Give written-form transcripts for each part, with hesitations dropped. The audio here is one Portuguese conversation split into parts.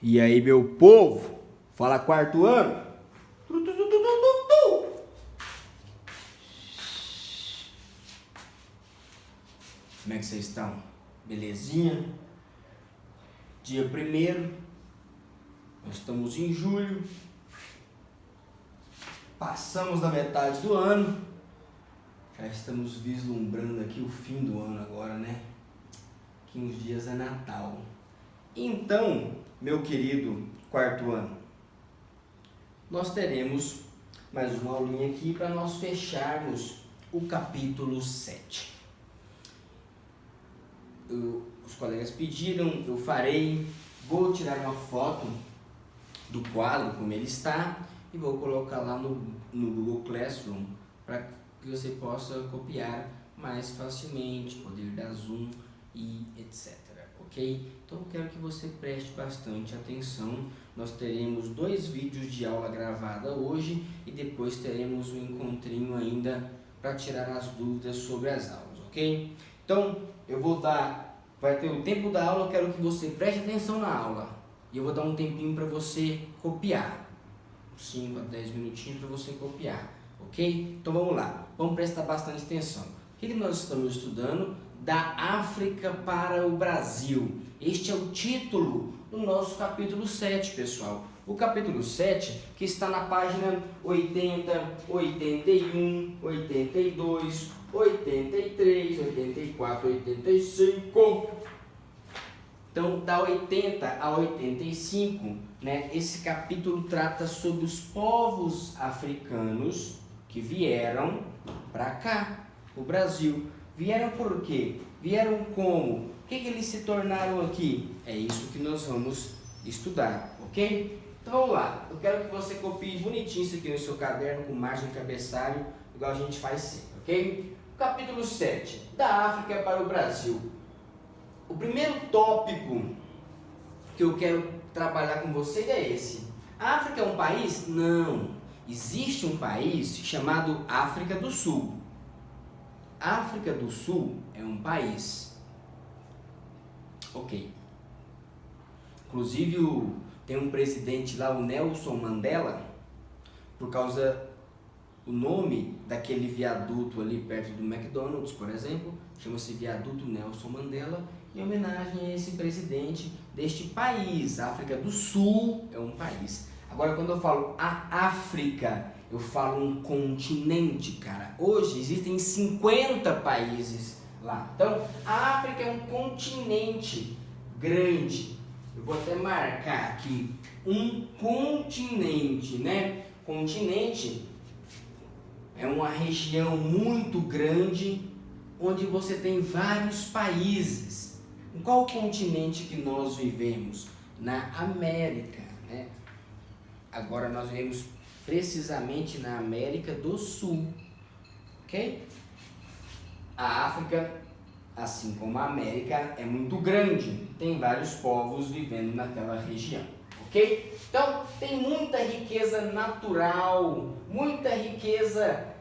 E aí, meu povo? Fala quarto ano? Como é que vocês estão? Belezinha? Dia 1º, nós estamos em julho, passamos da metade do ano, já estamos vislumbrando aqui o fim do ano agora, né? Que uns dias é Natal. Então, meu querido quarto ano, nós teremos mais uma aulinha aqui para nós fecharmos o capítulo 7. Os colegas pediram, eu farei, vou tirar uma foto do quadro como ele está e vou colocar lá no Google Classroom para que você possa copiar mais facilmente, poder dar zoom e etc. Ok? Então eu quero que você preste bastante atenção. Nós teremos 2 vídeos de aula gravada hoje e depois teremos um encontrinho ainda para tirar as dúvidas sobre as aulas, ok? Então eu vou vai ter o tempo da aula, eu quero que você preste atenção na aula e eu vou dar um tempinho para você copiar, 5 a 10 minutinhos para você copiar, ok? Então vamos lá, vamos prestar bastante atenção. O que nós estamos estudando? Da África para o Brasil. Este é o título do nosso capítulo 7, pessoal. O capítulo 7, que está na página 80, 81, 82, 83, 84, 85. Então, da 80 a 85, né, esse capítulo trata sobre os povos africanos que vieram para cá, o Brasil. Vieram por quê? Vieram como? O que eles se tornaram aqui? É isso que nós vamos estudar, ok? Então vamos lá, eu quero que você copie bonitinho isso aqui no seu caderno com margem cabeçalho, igual a gente faz sempre, ok? Capítulo 7, da África para o Brasil. O primeiro tópico que eu quero trabalhar com vocês é esse. A África é um país? Não. Existe um país chamado África do Sul. África do Sul é um país. Ok. Inclusive tem um presidente lá, o Nelson Mandela, por causa o nome daquele viaduto ali perto do McDonald's, por exemplo, chama-se Viaduto Nelson Mandela, em homenagem a esse presidente deste país. A África do Sul é um país. Agora, quando eu falo a África, eu falo um continente, cara. Hoje existem 50 países lá. Então, a África é um continente grande. Eu vou até marcar aqui um continente, né? Continente é uma região muito grande onde você tem vários países. Em qual continente que nós vivemos? Na América, né? Agora nós vivemos precisamente na América do Sul, ok? A África, assim como a América, é muito grande, tem vários povos vivendo naquela região, ok? Então, tem muita riqueza natural, muita riqueza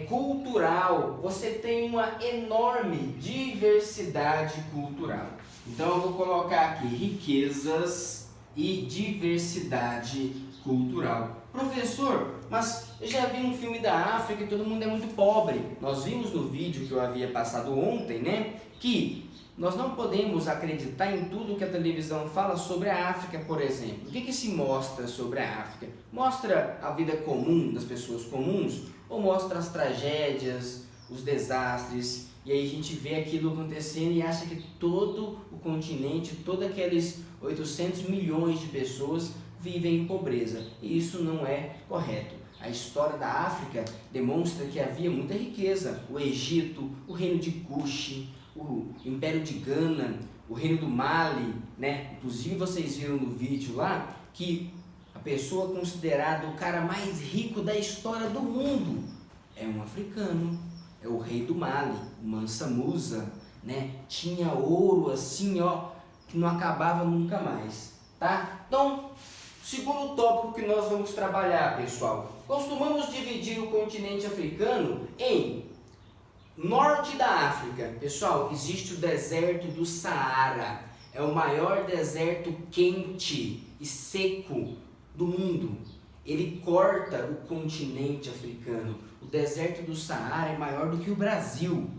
cultural, você tem uma enorme diversidade cultural. Então, eu vou colocar aqui riquezas e diversidade cultural. Professor, mas eu já vi um filme da África e todo mundo é muito pobre. Nós vimos no vídeo que eu havia passado ontem, né, que nós não podemos acreditar em tudo que a televisão fala sobre a África, por exemplo. O que se mostra sobre a África? Mostra a vida comum das pessoas comuns ou mostra as tragédias, os desastres? E aí a gente vê aquilo acontecendo e acha que todo o continente, todos aqueles 800 milhões de pessoas vivem em pobreza. E isso não é correto. A história da África demonstra que havia muita riqueza. O Egito, o reino de Kush, o Império de Gana, o reino do Mali, né? Inclusive vocês viram no vídeo lá que a pessoa considerada o cara mais rico da história do mundo é um africano, é o rei do Mali, o Mansa Musa, né? Tinha ouro assim, ó, que não acabava nunca mais, tá? Então, segundo tópico que nós vamos trabalhar, pessoal, costumamos dividir o continente africano em norte da África. Pessoal, existe o deserto do Saara. é o maior deserto quente e seco do mundo. Ele corta o continente africano. O deserto do Saara é maior do que o Brasil.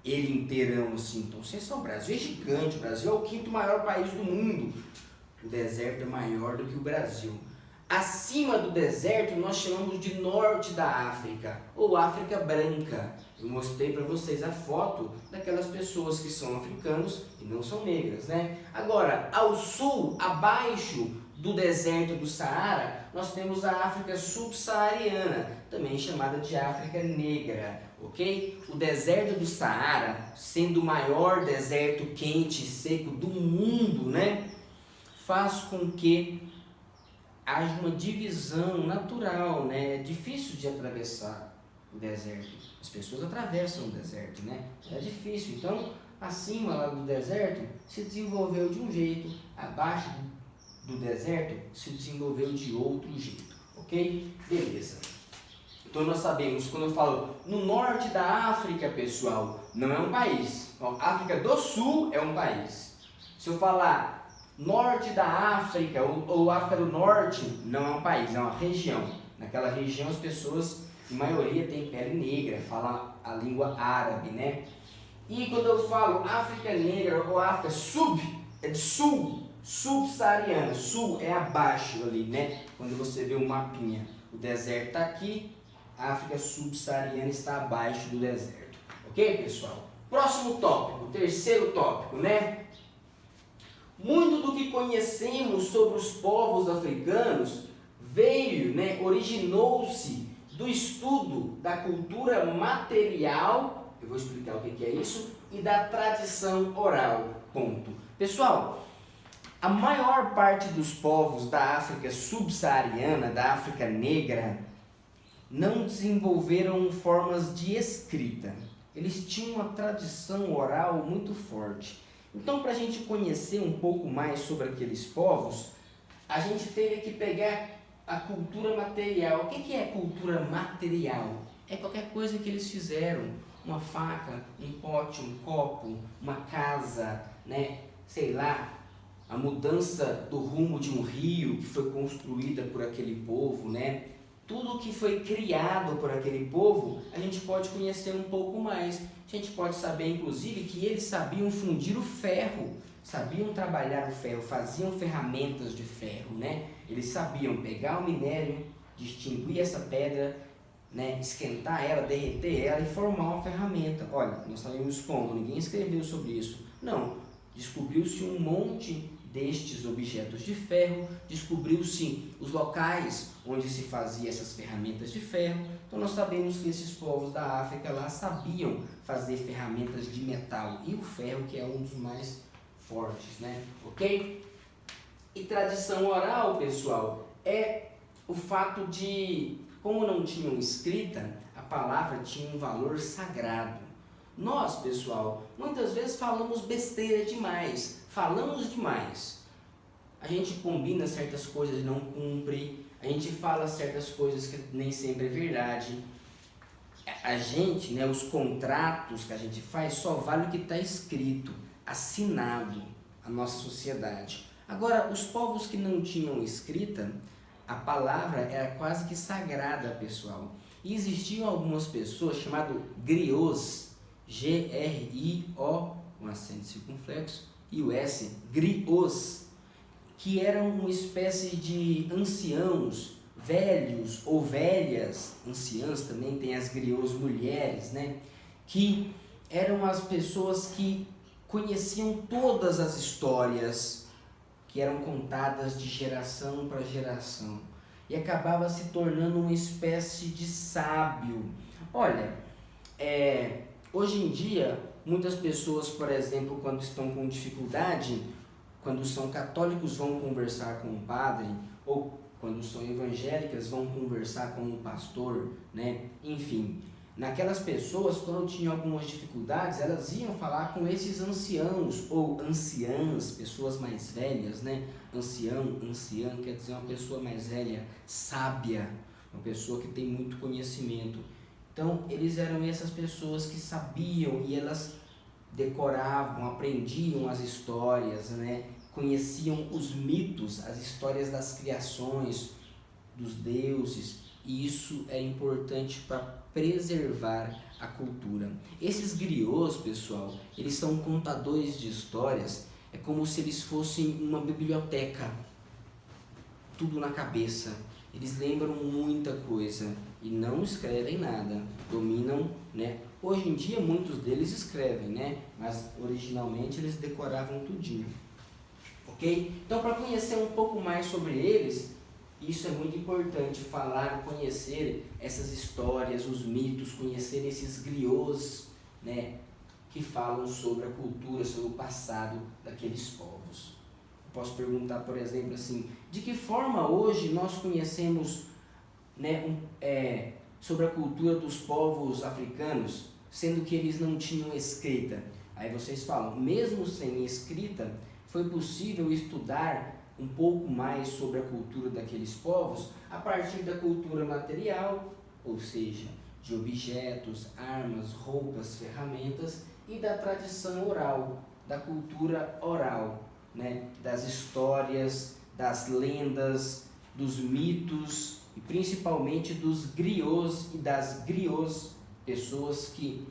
Ele inteirão, assim. Então, vocês são, o Brasil é gigante. O Brasil é o quinto maior país do mundo. O deserto é maior do que o Brasil. Acima do deserto, nós chamamos de norte da África, ou África branca. Eu mostrei para vocês a foto daquelas pessoas que são africanos e não são negras, né? Agora, ao sul, abaixo do deserto do Saara, nós temos a África subsaariana, também chamada de África negra, ok? O deserto do Saara, sendo o maior deserto quente e seco do mundo, né? Faz com que haja uma divisão natural, né? É difícil de atravessar o deserto. As pessoas atravessam o deserto, né? É difícil. Então, acima lá do deserto se desenvolveu de um jeito, abaixo do deserto se desenvolveu de outro jeito, ok? Beleza. Então nós sabemos, quando eu falo no norte da África, pessoal, não é um país. Então, África do Sul é um país. Se eu falar norte da África ou África do Norte, não é um país, é uma região. Naquela região as pessoas, em maioria, têm pele negra, falam a língua árabe, né? E quando eu falo África Negra ou África é de sul, subsaariana. Sul é abaixo ali, né? Quando você vê o mapinha, o deserto está aqui, a África subsaariana está abaixo do deserto. Ok, pessoal? Próximo tópico, terceiro tópico, né? Muito do que conhecemos sobre os povos africanos veio, né, originou-se do estudo da cultura material, eu vou explicar o que é isso, e da tradição oral, ponto. Pessoal, a maior parte dos povos da África subsaariana, da África negra, não desenvolveram formas de escrita. Eles tinham uma tradição oral muito forte. Então, para a gente conhecer um pouco mais sobre aqueles povos, a gente teve que pegar a cultura material. O que é cultura material? É qualquer coisa que eles fizeram. Uma faca, um pote, um copo, uma casa, né? Sei lá, a mudança do rumo de um rio que foi construída por aquele povo, né? Tudo que foi criado por aquele povo, a gente pode conhecer um pouco mais. A gente pode saber, inclusive, que eles sabiam fundir o ferro, sabiam trabalhar o ferro, faziam ferramentas de ferro, né? Eles sabiam pegar o minério, distinguir essa pedra, né? Esquentar ela, derreter ela e formar uma ferramenta. Olha, nós sabemos como, ninguém escreveu sobre isso. Não, descobriu-se um monte destes objetos de ferro, descobriu-se os locais onde se fazia essas ferramentas de ferro. Então nós sabemos que esses povos da África lá sabiam fazer ferramentas de metal e o ferro, que é um dos mais fortes, né? Ok? E tradição oral, pessoal, é o fato de, como não tinham escrita, a palavra tinha um valor sagrado. Nós, pessoal, muitas vezes falamos besteira demais, falamos demais. A gente combina certas coisas e não cumpre, a gente fala certas coisas que nem sempre é verdade. A gente, né, os contratos que a gente faz só vale o que está escrito, assinado, a nossa sociedade. Agora, os povos que não tinham escrita, a palavra era quase que sagrada, pessoal. E existiam algumas pessoas chamadas griots, G-R-I-O, um acento circunflexo, e o S, griots, que eram uma espécie de anciãos, velhos ou velhas, anciãs também, tem as griots mulheres, né? Que eram as pessoas que conheciam todas as histórias que eram contadas de geração para geração e acabava se tornando uma espécie de sábio. Olha, hoje em dia, muitas pessoas, por exemplo, quando estão com dificuldade, quando são católicos vão conversar com um padre, ou quando são evangélicas vão conversar com um pastor, né? Enfim, naquelas pessoas, quando tinham algumas dificuldades, elas iam falar com esses anciãos ou anciãs, pessoas mais velhas, né? Ancião, anciã quer dizer uma pessoa mais velha, sábia, uma pessoa que tem muito conhecimento. Então, eles eram essas pessoas que sabiam e elas decoravam, aprendiam as histórias, né? Conheciam os mitos, as histórias das criações, dos deuses, e isso é importante para preservar a cultura. Esses griots, pessoal, eles são contadores de histórias, é como se eles fossem uma biblioteca, tudo na cabeça. Eles lembram muita coisa e não escrevem nada, dominam, né? Hoje em dia muitos deles escrevem, né? Mas originalmente eles decoravam tudinho, ok? Então, para conhecer um pouco mais sobre eles, isso é muito importante, falar, conhecer essas histórias, os mitos, conhecer esses griots, né? Que falam sobre a cultura, sobre o passado daqueles povos. Posso perguntar, por exemplo, assim, de que forma hoje nós conhecemos, né, sobre a cultura dos povos africanos, sendo que eles não tinham escrita? Aí vocês falam, mesmo sem escrita, foi possível estudar um pouco mais sobre a cultura daqueles povos a partir da cultura material, ou seja, de objetos, armas, roupas, ferramentas, e da tradição oral, da cultura oral, né? Das histórias, das lendas, dos mitos e principalmente dos griots e das griots, pessoas que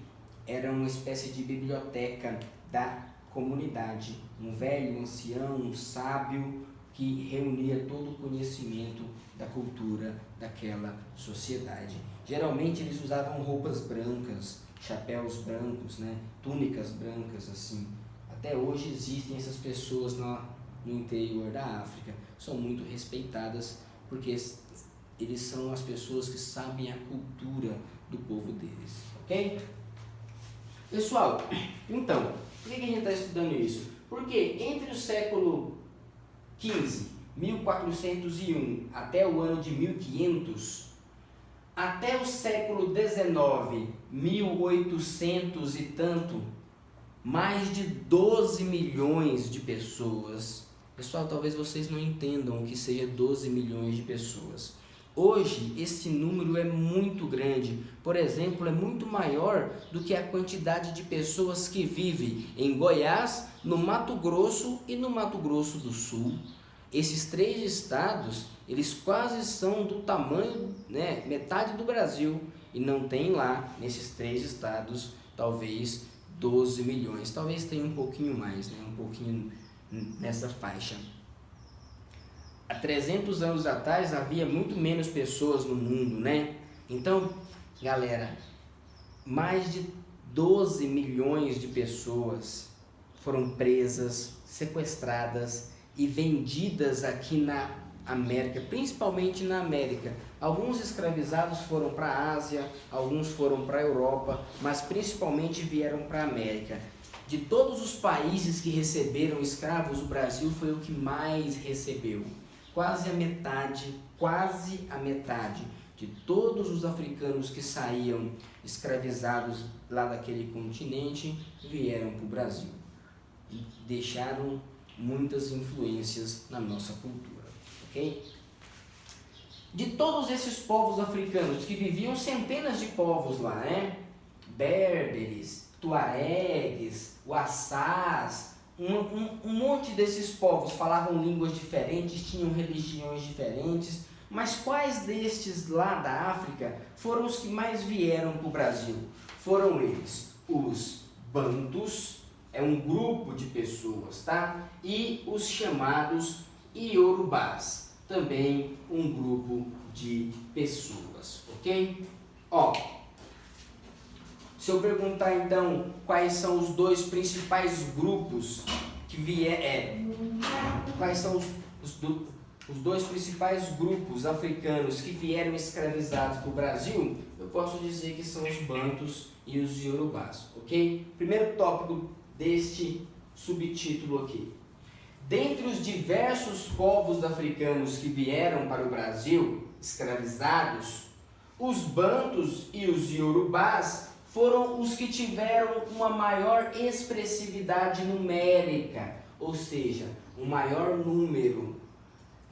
eram uma espécie de biblioteca da comunidade, um velho, um ancião, um sábio que reunia todo o conhecimento da cultura daquela sociedade. Geralmente eles usavam roupas brancas, chapéus brancos, né? Túnicas brancas, assim. Até hoje existem essas pessoas no interior da África, são muito respeitadas porque eles são as pessoas que sabem a cultura do povo deles, ok? Pessoal, então, por que a gente está estudando isso? Porque entre o século XV, 1401, até o ano de 1500, até o século XIX, 1800 e tanto, mais de 12 milhões de pessoas. Pessoal, talvez vocês não entendam o que seja 12 milhões de pessoas. Hoje, esse número é muito grande. Por exemplo, é muito maior do que a quantidade de pessoas que vivem em Goiás, no Mato Grosso e no Mato Grosso do Sul. Esses três estados, eles quase são do tamanho, né, metade do Brasil. E não tem lá, nesses três estados, talvez 12 milhões. Talvez tenha um pouquinho mais, né, um pouquinho nessa faixa. Há 300 anos atrás havia muito menos pessoas no mundo, né? Então, galera, mais de 12 milhões de pessoas foram presas, sequestradas e vendidas aqui na América, principalmente na América. Alguns escravizados foram para a Ásia, alguns foram para a Europa, mas principalmente vieram para a América. De todos os países que receberam escravos, o Brasil foi o que mais recebeu. Quase a metade de todos os africanos que saíam escravizados lá daquele continente vieram para o Brasil e deixaram muitas influências na nossa cultura, ok? De todos esses povos africanos que viviam centenas de povos lá, né? Berberes, tuaregues, uaçás, um monte desses povos falavam línguas diferentes, tinham religiões diferentes, mas quais destes lá da África foram os que mais vieram para o Brasil? Foram eles, os bantus, é um grupo de pessoas, tá? E os chamados iorubás, também um grupo de pessoas, ok? Ó, se eu perguntar então quais são os dois principais grupos que quais são os dois principais grupos africanos que vieram escravizados para o Brasil, eu posso dizer que são os bantus e os iorubás, ok? Primeiro tópico deste subtítulo aqui. Dentre os diversos povos africanos que vieram para o Brasil escravizados, os bantus e os iorubás foram os que tiveram uma maior expressividade numérica, ou seja, um maior número.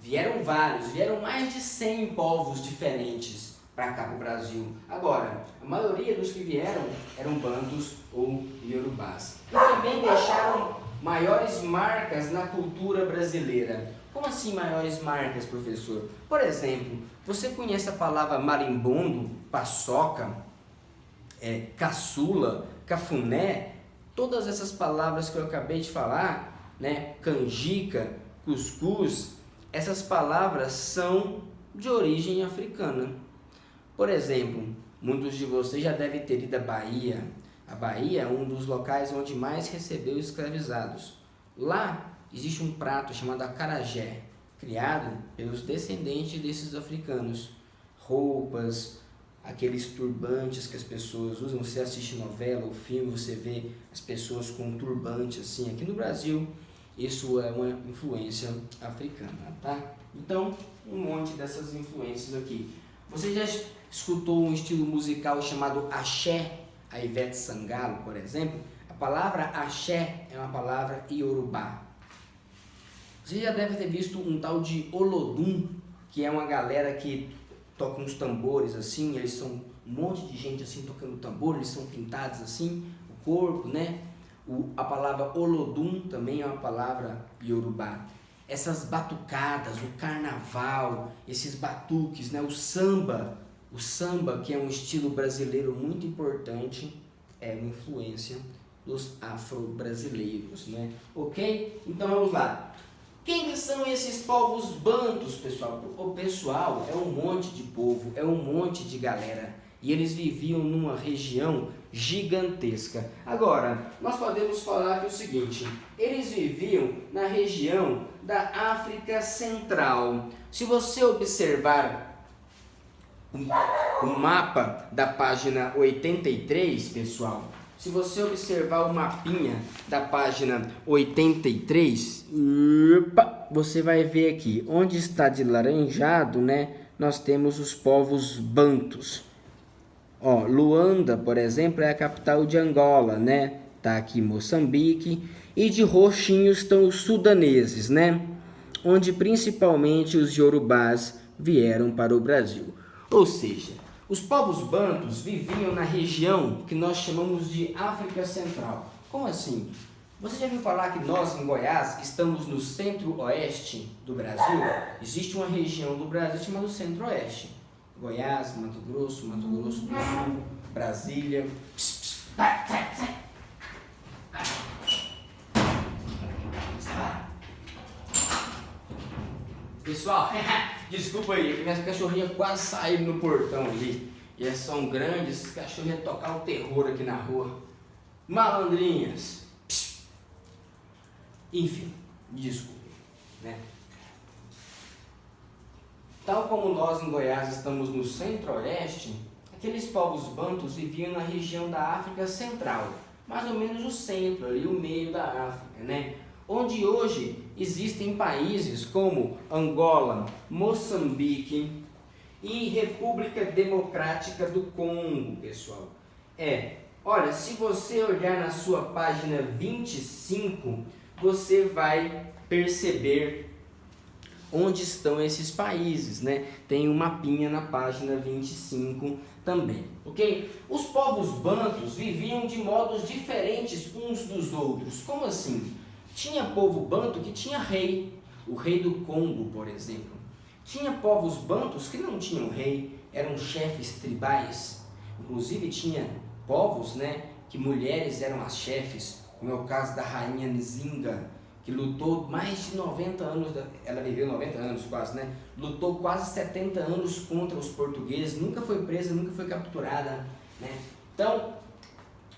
Vieram vários, vieram mais de 100 povos diferentes, para cá, para o Brasil. Agora, a maioria dos que vieram eram bantus ou iorubás. E também deixaram maiores marcas na cultura brasileira. Como assim maiores marcas, professor? Por exemplo, você conhece a palavra marimbondo, paçoca, caçula, cafuné? Todas essas palavras que eu acabei de falar, né? Canjica, cuscuz, essas palavras são de origem africana. Por exemplo, muitos de vocês já devem ter ido à Bahia. A Bahia é um dos locais onde mais recebeu escravizados. Lá existe um prato chamado acarajé, criado pelos descendentes desses africanos. Roupas, aqueles turbantes que as pessoas usam. Você assiste novela ou filme, você vê as pessoas com turbante assim. Aqui no Brasil, isso é uma influência africana, tá? Então, um monte dessas influências aqui. Você já escutou um estilo musical chamado axé? A Ivete Sangalo, por exemplo? A palavra axé é uma palavra iorubá. Você já deve ter visto um tal de Olodum, que é uma galera que toca uns tambores assim, eles são um monte de gente assim tocando tambor, eles são pintados assim, o corpo, né? A palavra Olodum também é uma palavra iorubá. Essas batucadas, o carnaval, esses batuques, né? O samba que é um estilo brasileiro muito importante, é uma influência dos afro-brasileiros, né? Ok? Então vamos lá. Quem que são esses povos bantus, pessoal? O pessoal é um monte de povo, é um monte de galera. E eles viviam numa região gigantesca. Agora, nós podemos falar que o seguinte, eles viviam na região da África Central. Se você observar o mapa da página 83, pessoal, se você observar o mapinha da página 83, você vai ver aqui, onde está de laranjado, né? Nós temos os povos bantus. Ó, Luanda, por exemplo, é a capital de Angola, né? Tá aqui Moçambique. E de roxinho estão os sudaneses, né? Onde principalmente os iorubás vieram para o Brasil. Ou seja, os povos bantus viviam na região que nós chamamos de África Central. Como assim? Você já viu falar que nós, em Goiás, estamos no centro-oeste do Brasil? Existe uma região do Brasil chamada Centro-Oeste. Goiás, Mato Grosso do Sul, Brasília. Pessoal, desculpa aí, que minhas cachorrinhas quase saíram no portão ali. E elas são grandes, esses cachorros iam tocar o terror aqui na rua. Malandrinhas. Enfim, desculpe, né? Tal como nós em Goiás estamos no centro-oeste, aqueles povos bantus viviam na região da África Central, mais ou menos o centro, ali o meio da África, né? Onde hoje existem países como Angola, Moçambique e República Democrática do Congo, pessoal. Olha, se você olhar na sua página 25, você vai perceber onde estão esses países, né? Tem um mapinha na página 25 também, ok? Os povos bantus viviam de modos diferentes uns dos outros. Como assim? Tinha povo bantu que tinha rei, o rei do Congo, por exemplo. Tinha povos bantus que não tinham rei, eram chefes tribais. Inclusive tinha povos, né, que mulheres eram as chefes, como é o caso da rainha Nzinga, que lutou mais de 90 anos, ela viveu 90 anos quase, né? Lutou quase 70 anos contra os portugueses, nunca foi presa, nunca foi capturada, né? Então,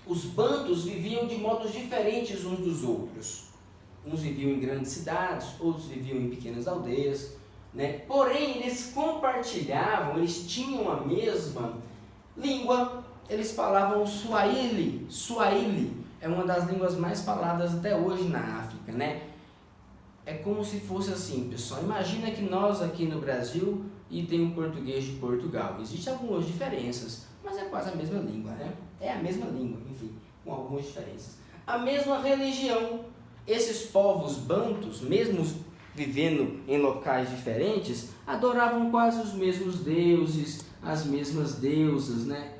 os bantus viviam de modos diferentes uns dos outros. Uns viviam em grandes cidades, outros viviam em pequenas aldeias, né? Porém, eles compartilhavam, eles tinham a mesma língua, eles falavam Swahili. Swahili é uma das línguas mais faladas até hoje na África, né? É como se fosse assim, pessoal. Imagina que nós aqui no Brasil e tem um português de Portugal. Existem algumas diferenças, mas é quase a mesma língua, né? É a mesma língua, enfim, com algumas diferenças. A mesma religião. Esses povos bantus, mesmo vivendo em locais diferentes, adoravam quase os mesmos deuses, as mesmas deusas, né?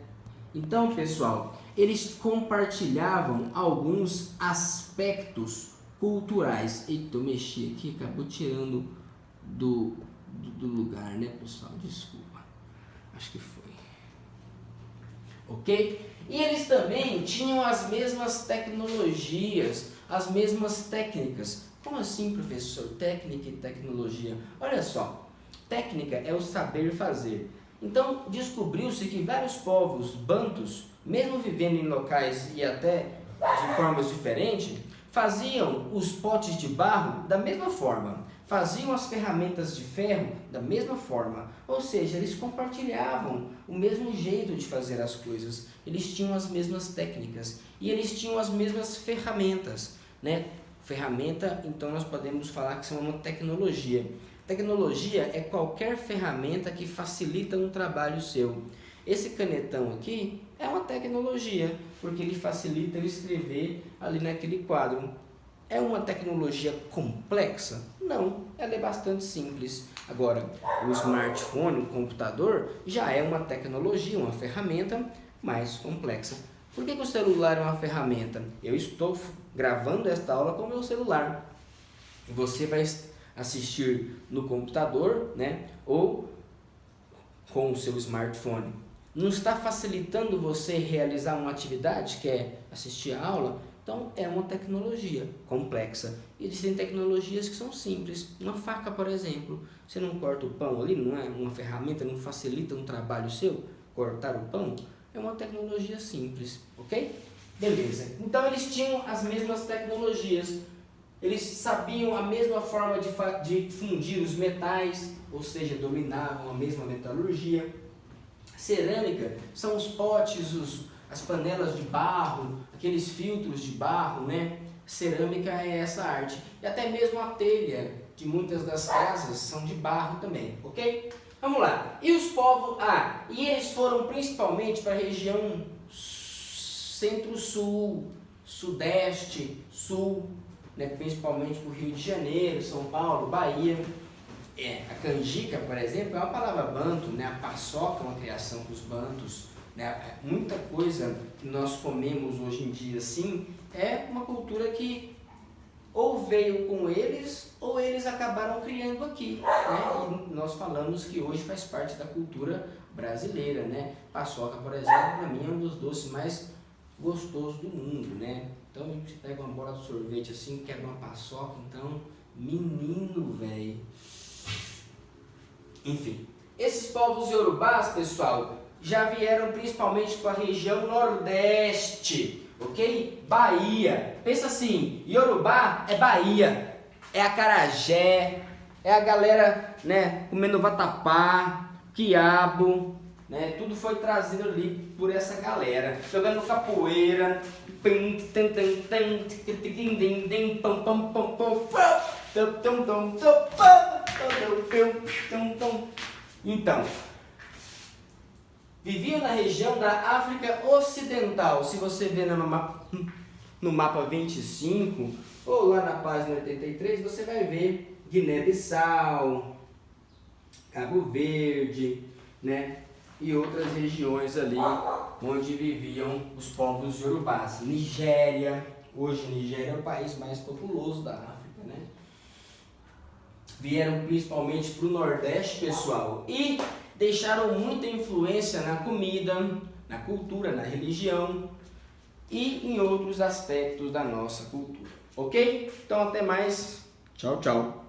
Então, pessoal, eles compartilhavam alguns aspectos culturais. Eita, eu mexi aqui, acabou tirando do lugar, né, pessoal? Desculpa. Acho que foi. Ok? E eles também tinham as mesmas tecnologias, as mesmas técnicas. Como assim, professor? Técnica e tecnologia? Olha só, técnica é o saber fazer. Então, descobriu-se que vários povos bantus, mesmo vivendo em locais e até de formas diferentes, faziam os potes de barro da mesma forma, faziam as ferramentas de ferro da mesma forma, ou seja, eles compartilhavam o mesmo jeito de fazer as coisas, eles tinham as mesmas técnicas e eles tinham as mesmas ferramentas, né? Ferramenta, então nós podemos falar que são uma tecnologia. Tecnologia é qualquer ferramenta que facilita um trabalho seu. Esse canetão aqui é uma tecnologia, porque ele facilita eu escrever ali naquele quadro. É uma tecnologia complexa? Não, ela é bastante simples. Agora, o smartphone, o computador, já é uma tecnologia, uma ferramenta mais complexa. Por que o celular é uma ferramenta? Eu estou gravando esta aula com o meu celular. Você vai assistir no computador, né? Ou com o seu smartphone. Não está facilitando você realizar uma atividade, que é assistir a aula? Então é uma tecnologia complexa. E existem tecnologias que são simples. Uma faca, por exemplo. Você não corta o pão ali, não é uma ferramenta, não facilita um trabalho seu, cortar o pão? É uma tecnologia simples, ok? Beleza. Então eles tinham as mesmas tecnologias. Eles sabiam a mesma forma de fundir os metais, ou seja, dominavam a mesma metalurgia. Cerâmica são os potes, as panelas de barro, aqueles filtros de barro, né? Cerâmica é essa arte. E até mesmo a telha de muitas das casas são de barro também, ok? Vamos lá. E os povos... e eles foram principalmente para a região centro-sul, sudeste, sul, né? Principalmente para o Rio de Janeiro, São Paulo, Bahia. A canjica, por exemplo, é uma palavra banto, né? A paçoca é uma criação dos bantos, né? Muita coisa que nós comemos hoje em dia assim é uma cultura que ou veio com eles ou eles acabaram criando aqui, né? E nós falamos que hoje faz parte da cultura brasileira, né? Paçoca, por exemplo, para mim é um dos doces mais gostosos do mundo, né? Então a gente pega uma bola de sorvete assim, quebra uma paçoca, então, menino, velho. Enfim, esses povos iorubás, pessoal, já vieram principalmente para a região nordeste, ok? Bahia. Pensa assim, Iorubá é Bahia, é acarajé, é a galera, né, comendo vatapá, quiabo, né? Tudo foi trazido ali por essa galera, jogando capoeira. Então, viviam na região da África Ocidental. Se você ver no mapa 25 ou lá na página 83, você vai ver Guiné-Bissau, Cabo Verde, né? E outras regiões ali onde viviam os povos iorubás. Nigéria, hoje Nigéria é o país mais populoso da África, né? Vieram principalmente para o Nordeste, pessoal, e deixaram muita influência na comida, na cultura, na religião e em outros aspectos da nossa cultura, ok? Então até mais, tchau, tchau!